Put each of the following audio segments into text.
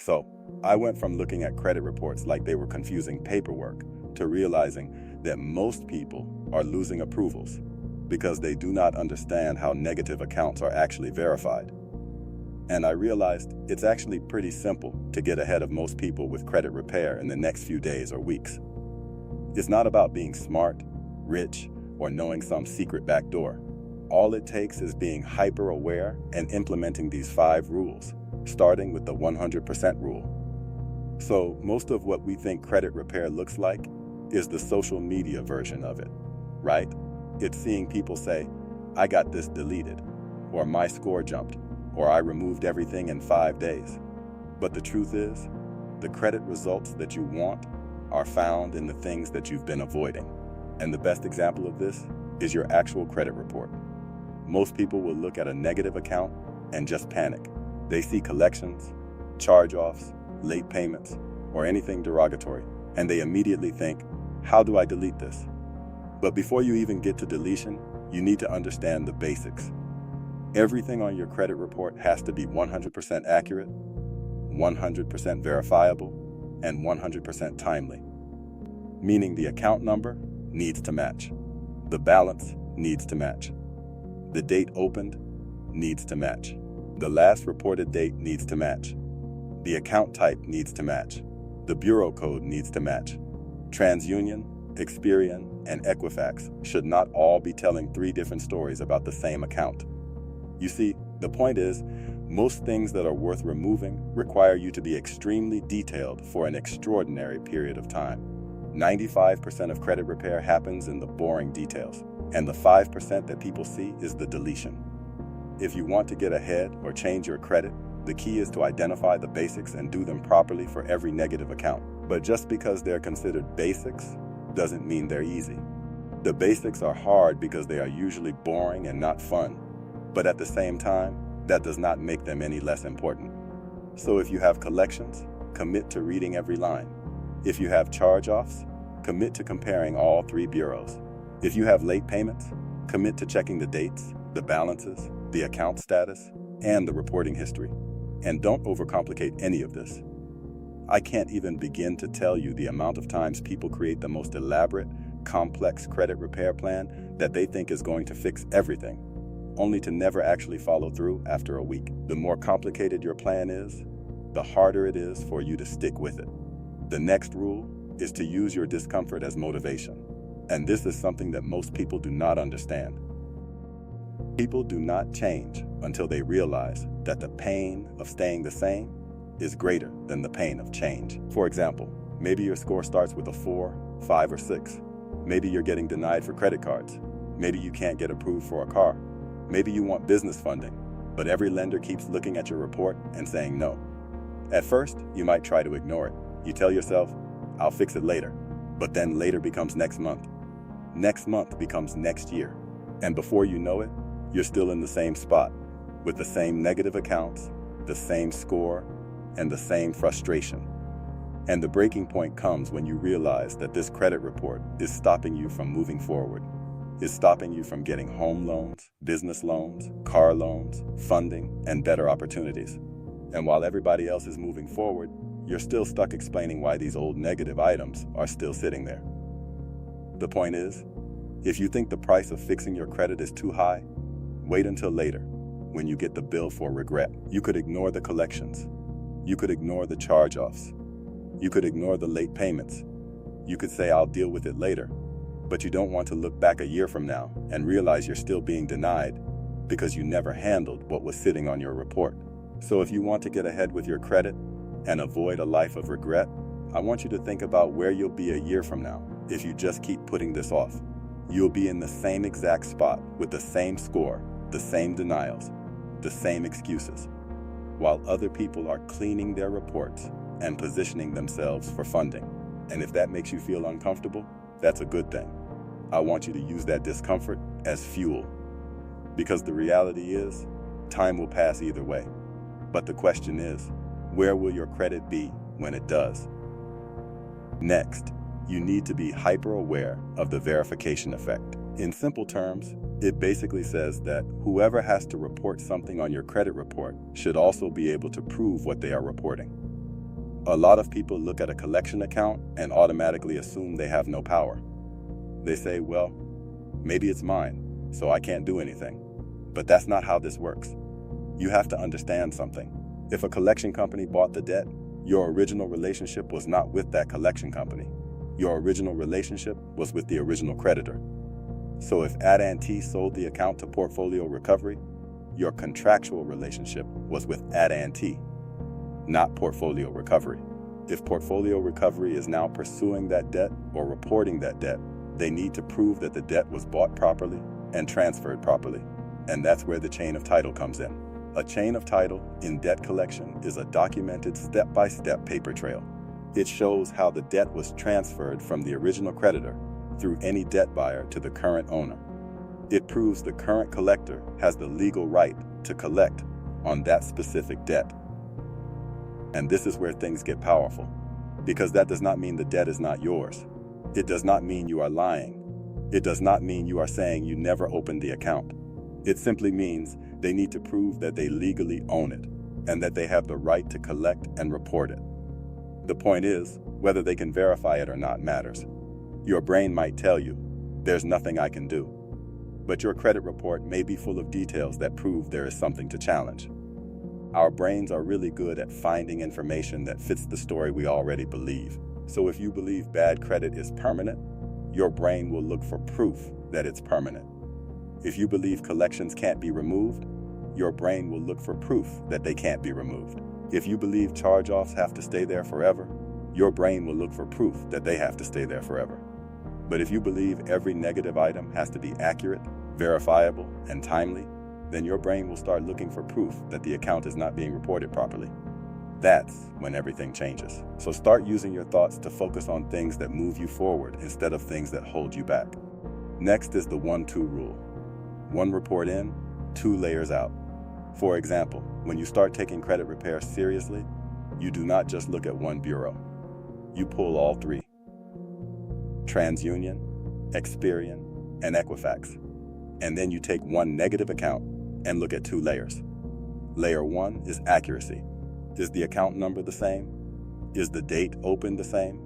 So, I went from looking at credit reports like they were confusing paperwork to realizing that most people are losing approvals because they do not understand how negative accounts are actually verified. And I realized it's actually pretty simple to get ahead of most people with credit repair in the next few days or weeks. It's not about being smart, rich, or knowing some secret back door. All it takes is being hyper-aware and implementing these 5 rules, starting with the 100% rule. So most of what we think credit repair looks like is the social media version of it, right? It's seeing people say, "I got this deleted," or "my score jumped," or "I removed everything in 5 days." But the truth is, the credit results that you want are found in the things that you've been avoiding. And the best example of this is your actual credit report. Most people will look at a negative account and just panic. They see collections, charge-offs, late payments, or anything derogatory, and they immediately think, "How do I delete this?" But before you even get to deletion, you need to understand the basics. Everything on your credit report has to be 100% accurate, 100% verifiable, and 100% timely. Meaning the account number needs to match. The balance needs to match. The date opened needs to match. The last reported date needs to match. The account type needs to match. The bureau code needs to match. TransUnion, Experian, and Equifax should not all be telling 3 different stories about the same account. You see, the point is, most things that are worth removing require you to be extremely detailed for an extraordinary period of time. 95% of credit repair happens in the boring details, and the 5% that people see is the deletion. If you want to get ahead or change your credit, the key is to identify the basics and do them properly for every negative account. But just because they're considered basics doesn't mean they're easy. The basics are hard because they are usually boring and not fun. But at the same time, that does not make them any less important. So if you have collections, commit to reading every line. If you have charge-offs, commit to comparing all 3 bureaus. If you have late payments, commit to checking the dates, the balances, the account status, and the reporting history. And don't overcomplicate any of this. I can't even begin to tell you the amount of times people create the most elaborate, complex credit repair plan that they think is going to fix everything, only to never actually follow through after a week. The more complicated your plan is, the harder it is for you to stick with it. The next rule is to use your discomfort as motivation. And this is something that most people do not understand. People do not change until they realize that the pain of staying the same is greater than the pain of change. For example, maybe your score starts with a 4, 5, or 6. Maybe you're getting denied for credit cards. Maybe you can't get approved for a car. Maybe you want business funding, but every lender keeps looking at your report and saying no. At first, you might try to ignore it. You tell yourself, "I'll fix it later." But then later becomes next month. Next month becomes next year. And before you know it, you're still in the same spot, with the same negative accounts, the same score, and the same frustration. And the breaking point comes when you realize that this credit report is stopping you from moving forward. It's stopping you from getting home loans, business loans, car loans, funding, and better opportunities. And while everybody else is moving forward, you're still stuck explaining why these old negative items are still sitting there. The point is, if you think the price of fixing your credit is too high, wait until later, when you get the bill for regret. You could ignore the collections. You could ignore the charge-offs. You could ignore the late payments. You could say, "I'll deal with it later." But you don't want to look back a year from now and realize you're still being denied because you never handled what was sitting on your report. So if you want to get ahead with your credit and avoid a life of regret, I want you to think about where you'll be a year from now if you just keep putting this off. You'll be in the same exact spot with the same score, the same denials, the same excuses, while other people are cleaning their reports and positioning themselves for funding. And if that makes you feel uncomfortable, that's a good thing. I want you to use that discomfort as fuel. Because the reality is, time will pass either way. But the question is, where will your credit be when it does? Next, you need to be hyper-aware of the verification effect. In simple terms, it basically says that whoever has to report something on your credit report should also be able to prove what they are reporting. A lot of people look at a collection account and automatically assume they have no power. They say, well, maybe it's mine, so I can't do anything. But that's not how this works. You have to understand something. If a collection company bought the debt, your original relationship was not with that collection company. Your original relationship was with the original creditor. So if AT&T sold the account to Portfolio Recovery, your contractual relationship was with AT&T, not Portfolio Recovery. If Portfolio Recovery is now pursuing that debt or reporting that debt, they need to prove that the debt was bought properly and transferred properly. And that's where the chain of title comes in. A chain of title in debt collection is a documented step-by-step paper trail. It shows how the debt was transferred from the original creditor through any debt buyer to the current owner. It proves the current collector has the legal right to collect on that specific debt. And this is where things get powerful, because that does not mean the debt is not yours. It does not mean you are lying. It does not mean you are saying you never opened the account. It simply means they need to prove that they legally own it and that they have the right to collect and report it. The point is, whether they can verify it or not matters. Your brain might tell you, there's nothing I can do. But your credit report may be full of details that prove there is something to challenge. Our brains are really good at finding information that fits the story we already believe. So if you believe bad credit is permanent, your brain will look for proof that it's permanent. If you believe collections can't be removed, your brain will look for proof that they can't be removed. If you believe charge-offs have to stay there forever, your brain will look for proof that they have to stay there forever. But if you believe every negative item has to be accurate, verifiable, and timely, then your brain will start looking for proof that the account is not being reported properly. That's when everything changes. So start using your thoughts to focus on things that move you forward instead of things that hold you back. Next is the 1-2 rule. 1 report in, 2 layers out. For example, when you start taking credit repair seriously, you do not just look at one bureau. You pull all 3. TransUnion, Experian, and Equifax. And then you take 1 negative account and look at 2 layers. Layer 1 is accuracy. Is the account number the same? Is the date open the same?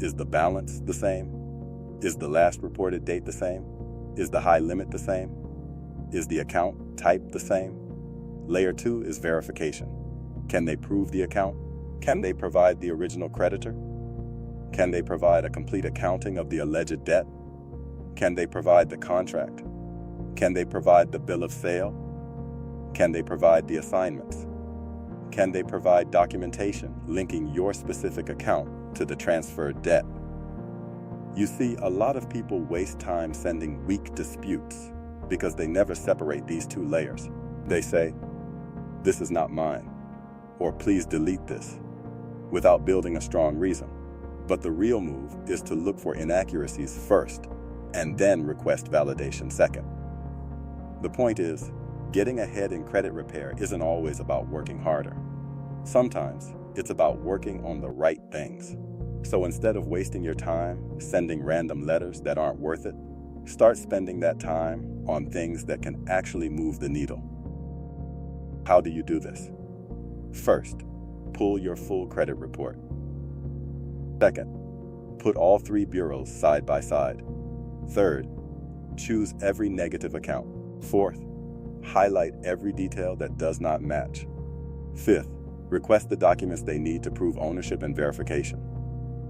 Is the balance the same? Is the last reported date the same? Is the high limit the same? Is the account type the same? Layer 2 is verification. Can they prove the account? Can they provide the original creditor? Can they provide a complete accounting of the alleged debt? Can they provide the contract? Can they provide the bill of sale? Can they provide the assignments? Can they provide documentation linking your specific account to the transferred debt? You see, a lot of people waste time sending weak disputes because they never separate these 2 layers. They say, "This is not mine," or "Please delete this," without building a strong reason. But the real move is to look for inaccuracies first and then request validation second. The point is, getting ahead in credit repair isn't always about working harder. Sometimes it's about working on the right things. So instead of wasting your time sending random letters that aren't worth it, start spending that time on things that can actually move the needle. How do you do this? First, pull your full credit report. Second, put all 3 bureaus side by side. Third, choose every negative account. Fourth, highlight every detail that does not match. Fifth, request the documents they need to prove ownership and verification.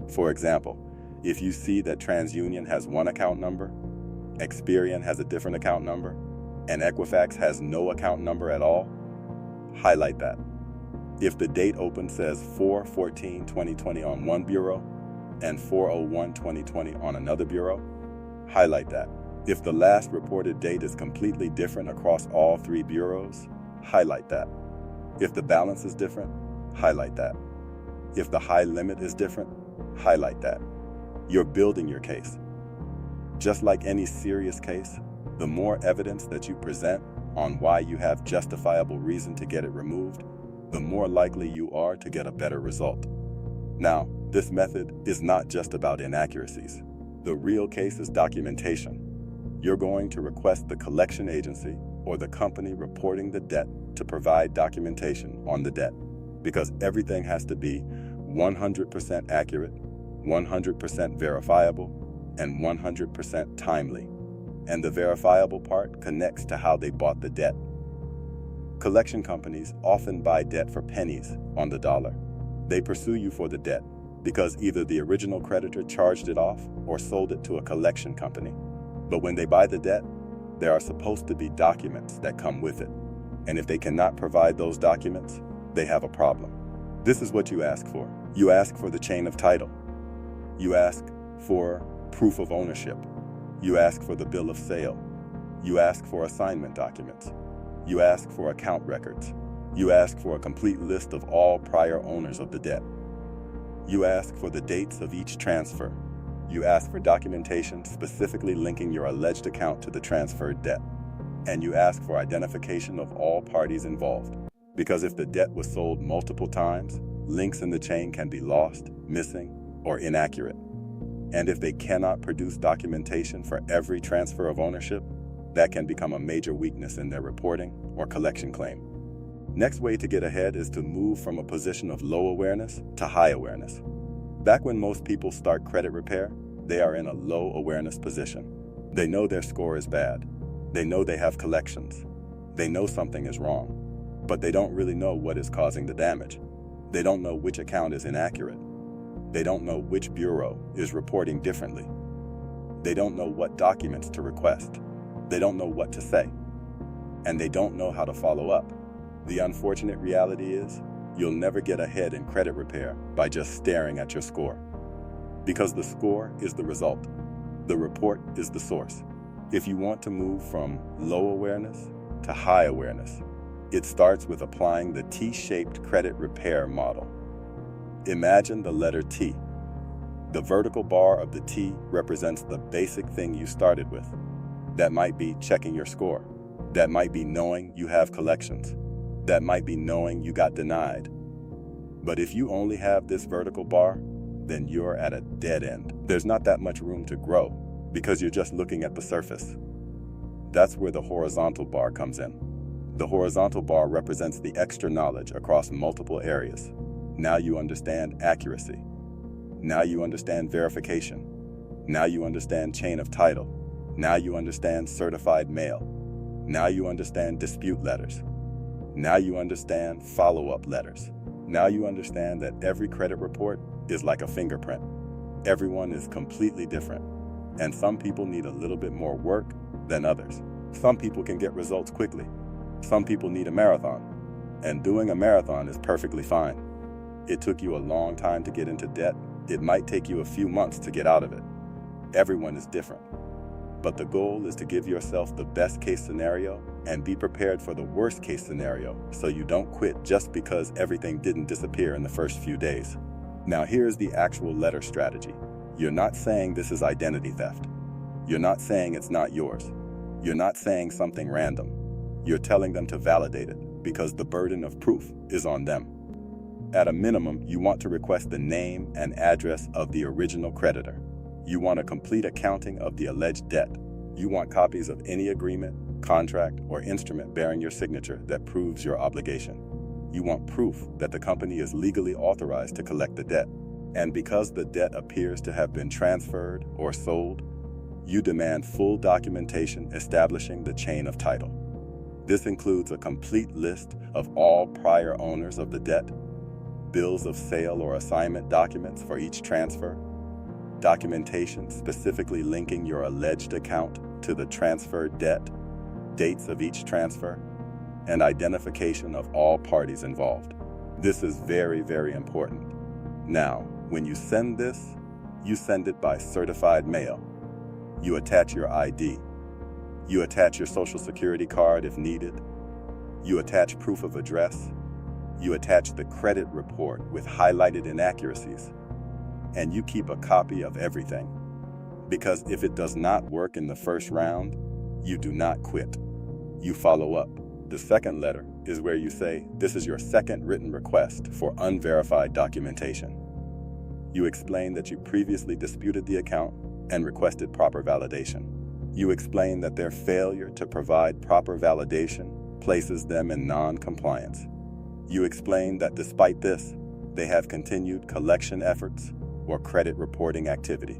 For example, if you see that TransUnion has 1 account number, Experian has a different account number, and Equifax has no account number at all, highlight that. If the date open says 4/14/2020 on one bureau and 4/01/2020 on another bureau, highlight that. If the last reported date is completely different across all 3 bureaus, highlight that. If the balance is different, highlight that. If the high limit is different, highlight that. You're building your case. Just like any serious case, the more evidence that you present on why you have justifiable reason to get it removed, the more likely you are to get a better result. Now, this method is not just about inaccuracies. The real case is documentation. You're going to request the collection agency or the company reporting the debt to provide documentation on the debt, because everything has to be 100% accurate, 100% verifiable, and 100% timely. And the verifiable part connects to how they bought the debt. Collection companies often buy debt for pennies on the dollar. They pursue you for the debt because either the original creditor charged it off or sold it to a collection company. But when they buy the debt, there are supposed to be documents that come with it. And if they cannot provide those documents, they have a problem. This is what you ask for. You ask for the chain of title. You ask for proof of ownership. You ask for the bill of sale. You ask for assignment documents. You ask for account records. You ask for a complete list of all prior owners of the debt. You ask for the dates of each transfer. You ask for documentation specifically linking your alleged account to the transferred debt. And you ask for identification of all parties involved. Because if the debt was sold multiple times, links in the chain can be lost, missing, or inaccurate. And if they cannot produce documentation for every transfer of ownership, that can become a major weakness in their reporting or collection claim. Next way to get ahead is to move from a position of low awareness to high awareness. Back when most people start credit repair, they are in a low awareness position. They know their score is bad. They know they have collections. They know something is wrong, but they don't really know what is causing the damage. They don't know which account is inaccurate. They don't know which bureau is reporting differently. They don't know what documents to request. They don't know what to say. And they don't know how to follow up. The unfortunate reality is, you'll never get ahead in credit repair by just staring at your score. Because the score is the result. The report is the source. If you want to move from low awareness to high awareness, it starts with applying the T-shaped credit repair model. Imagine the letter T. The vertical bar of the T represents the basic thing you started with. That might be checking your score. That might be knowing you have collections. That might be knowing you got denied. But if you only have this vertical bar, then you're at a dead end. There's not that much room to grow because you're just looking at the surface. That's where the horizontal bar comes in. The horizontal bar represents the extra knowledge across multiple areas. Now you understand accuracy. Now you understand verification. Now you understand chain of title. Now you understand certified mail. Now you understand dispute letters. Now you understand follow-up letters. Now you understand that every credit report is like a fingerprint. Everyone is completely different. And some people need a little bit more work than others. Some people can get results quickly. Some people need a marathon. And doing a marathon is perfectly fine. It took you a long time to get into debt. It might take you a few months to get out of it. Everyone is different. But the goal is to give yourself the best case scenario and be prepared for the worst case scenario so you don't quit just because everything didn't disappear in the first few days. Now here's the actual letter strategy. You're not saying this is identity theft. You're not saying it's not yours. You're not saying something random. You're telling them to validate it because the burden of proof is on them. At a minimum, you want to request the name and address of the original creditor. You want a complete accounting of the alleged debt. You want copies of any agreement, contract, or instrument bearing your signature that proves your obligation. You want proof that the company is legally authorized to collect the debt. And because the debt appears to have been transferred or sold, you demand full documentation establishing the chain of title. This includes a complete list of all prior owners of the debt, bills of sale or assignment documents for each transfer, documentation specifically linking your alleged account to the transferred debt, dates of each transfer, and identification of all parties involved. This is very, very important. Now, when you send this, you send it by certified mail. You attach your ID. You attach your social security card if needed. You attach proof of address. You attach the credit report with highlighted inaccuracies. And you keep a copy of everything. Because if it does not work in the first round, you do not quit. You follow up. The second letter is where you say this is your second written request for unverified documentation. You explain that you previously disputed the account and requested proper validation. You explain that their failure to provide proper validation places them in non-compliance. You explain that despite this, they have continued collection efforts or credit reporting activity.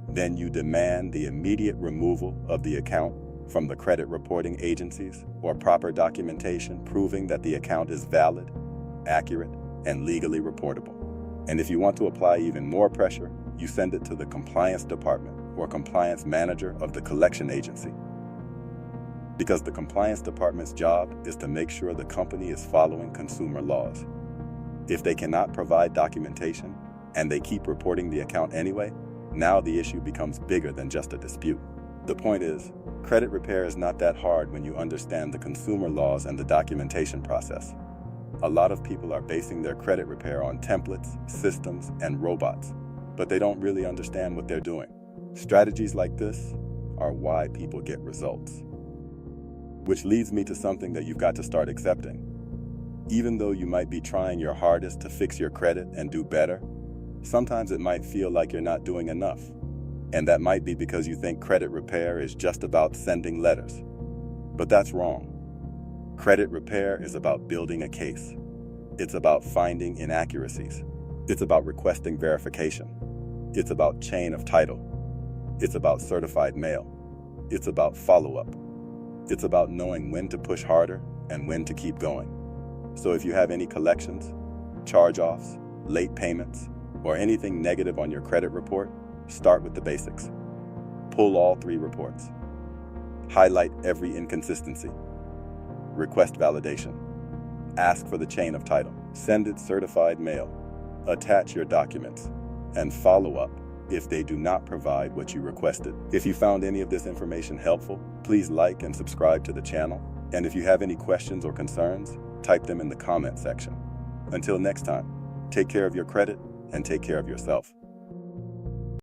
Then you demand the immediate removal of the account from the credit reporting agencies or proper documentation proving that the account is valid, accurate, and legally reportable. And if you want to apply even more pressure, you send it to the compliance department or compliance manager of the collection agency. Because the compliance department's job is to make sure the company is following consumer laws. If they cannot provide documentation and they keep reporting the account anyway, now the issue becomes bigger than just a dispute. The point is, credit repair is not that hard when you understand the consumer laws and the documentation process. A lot of people are basing their credit repair on templates, systems, and robots, but they don't really understand what they're doing. Strategies like this are why people get results. Which leads me to something that you've got to start accepting. Even though you might be trying your hardest to fix your credit and do better, sometimes it might feel like you're not doing enough. And that might be because you think credit repair is just about sending letters. But that's wrong. Credit repair is about building a case. It's about finding inaccuracies. It's about requesting verification. It's about chain of title. It's about certified mail. It's about follow-up. It's about knowing when to push harder and when to keep going. So if you have any collections, charge-offs, late payments, or anything negative on your credit report, start with the basics. Pull all 3 reports. Highlight every inconsistency. Request validation. Ask for the chain of title. Send it certified mail. Attach your documents. And follow up if they do not provide what you requested. If you found any of this information helpful, please like and subscribe to the channel. And if you have any questions or concerns, type them in the comment section. Until next time, take care of your credit and take care of yourself.